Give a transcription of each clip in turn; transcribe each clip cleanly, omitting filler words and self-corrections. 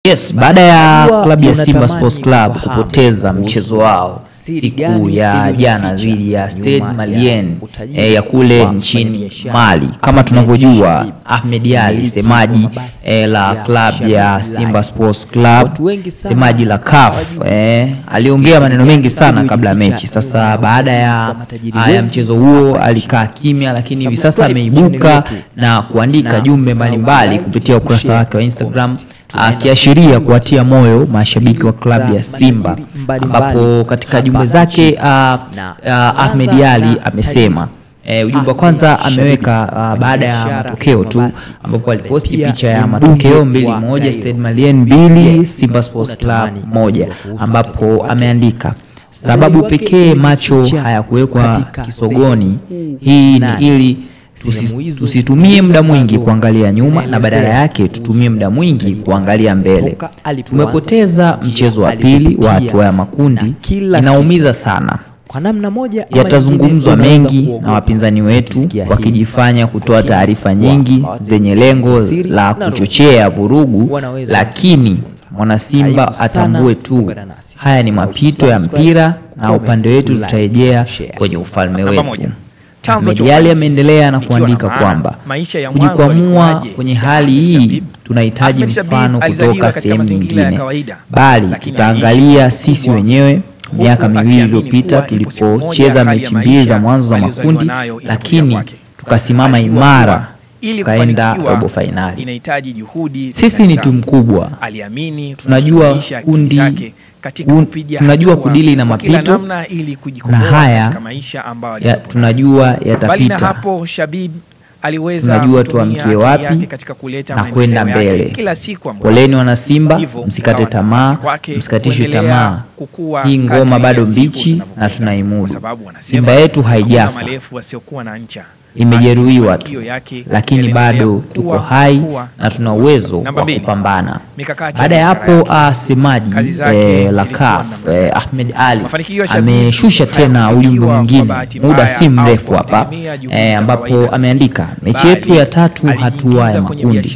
Yes, baada ya klabu ya Simba Sports Club kupoteza mchezo wao siku ya jana dhidi ya Stade Malien ya kule nchini Mali. Kama tunavyojua, Ahmed Ally, semaji la klabu ya Simba Sports Club, semaji la CAF, aliongea maneno mengi sana kabla ya mechi. Sasa baada ya mchezo huo alikaa kimya, lakini hivi sasa ameibuka na kuandika jumbe mbalimbali kupitia ukurasa wake wa Instagram, akiashiria kuatia moyo mashabiki wa klabu ya Simba, ambapo katika jumbe zake Ahmed Ally amesema ujumbe wa kwanza ameweka baada ya matokeo tu, ambapo aliposti picha ya matokeo 2-1 Stade Malien 2 Simba Sports Club 1, ambapo ameandika sababu pekee macho hayakuwekwa kisogoni hii ni ili tusitumie muda mwingi kuangalia nyuma na badala yake tutumie muda mwingi kuangalia mbele. Tumepoteza mchezo wa pili wa hatua ya makundi, inaumiza sana. Kwa namna moja yatazungumzwa mengi na wapinzani wetu wakijifanya kutoa taarifa nyingi zenye lengo la kuchochea vurugu, lakini mwana Simba atambue tu haya ni mapito ya mpira na upande wetu tutarejea kwenye ufalme wetu. Ahmed Ally ameendelea na kuandika kwamba kujikwamua kwenye hali hii tunahitaji mfano kutoka sehemu nyingine, bali tutaangalia sisi wenyewe. Miaka miwili iliyopita tulipocheza mechi mbili za mwanzo za makundi, lakini tukasimama imara tukaenda robo finali. Sisi ni timu kubwa, tunajua kudili na mapito na haya tunajua yatapita. Tunajua tuamkie wapi na kwenda mbele. Poleni wana Simba, msikate tamaa, msikatishwe tamaa. Hii ngoma bado mbichi na tunaimudu. Simba yetu haijafa, imejeruhiwa tu, lakini bado tuko hai na tuna uwezo wa kupambana. Baada ya hapo semaji la CAF Ahmed Ally ameshusha tena ujumbe mwingine muda si mrefu hapa, ambapo ameandika mechi yetu ya tatu hatua ya makundi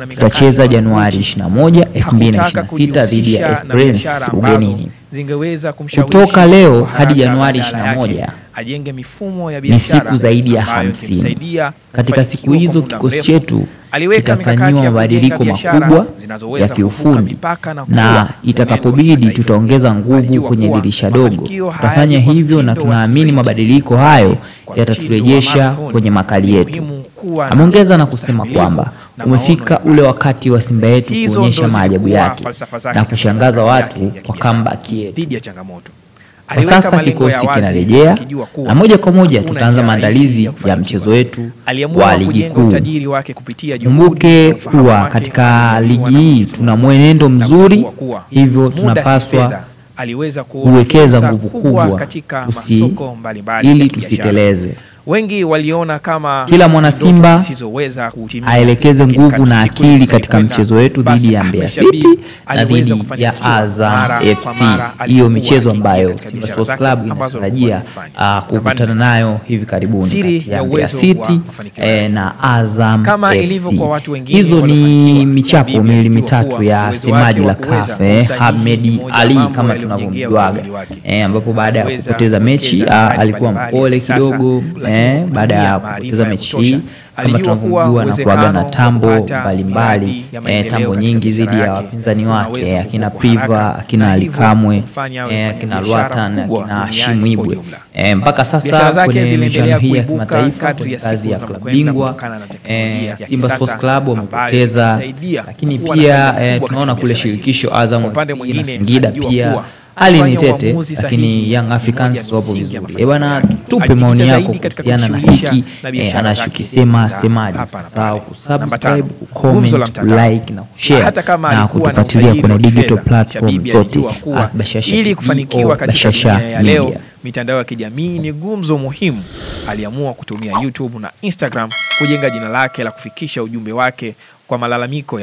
tutacheza Januari 21, 2026 dhidi ya Esperance ugenini. Kutoka leo hadi Januari 21 ni siku zaidi ya 50. Katika siku hizo kikosi chetu kitafanywa mabadiliko makubwa ya kiufundi, na itakapobidi tutaongeza nguvu kwenye dirisha dogo. Tutafanya hivyo na tunaamini mabadiliko hayo yataturejesha kwenye makali yetu. Ameongeza na kusema kwamba umefika ule wakati wa Simba yetu kuonyesha maajabu yake na kushangaza watu kwa comeback yetu. Kwa sasa kikosi kinarejea na moja kwa moja tutaanza maandalizi ya mchezo wetu wa ligi kuu. Kumbuke kuwa katika ligi hii tuna mwenendo mzuri, hivyo tunapaswa kuwekeza nguvu kubwa ili tusiteleze. Wengi waliona kama kila mwana Simba aelekeze nguvu na akili katika mchezo wetu dhidi ya Mbeya City na dhidi ya Azam FC. Hiyo michezo ambayo Simba Sports Club inatarajia kukutana nayo hivi karibuni kati ya Mbeya City na Azam FC. Hizo ni michapo miwili mitatu ya semaji la CAF Ahmed Ally kama tunavyomjuaga, ambapo baada ya kupoteza mechi alikuwa mpole kidogo. Baada ya kupoteza mechi hii kama tunavyojua na kuaga na tambo mbalimbali, tambo nyingi dhidi ya wapinzani wake, akina Priva, akina Alikamwe, akina Lwatan, akina Shimwibwe. Mpaka sasa kwenye michuano hii ya kimataifa kwenye kazi ya klabu bingwa Simba Sports Club wamepoteza, lakini pia tunaona kule shirikisho Azam FC na Singida pia hali ni tete, lakini Young Africans wapo vizuri. Bwana, tupe maoni yako kuhusiana na hiki anachokisema semaji. Sawa kusubscribe, comment, like na share na kutufuatilia kwenye digital platform zote Bashasha ili kufanikiwa katika Bashasha Media. Mitandao ya kijamii ni gumzo muhimu. Aliamua kutumia YouTube na Instagram kujenga jina lake la kufikisha ujumbe wake kwa malalamiko ya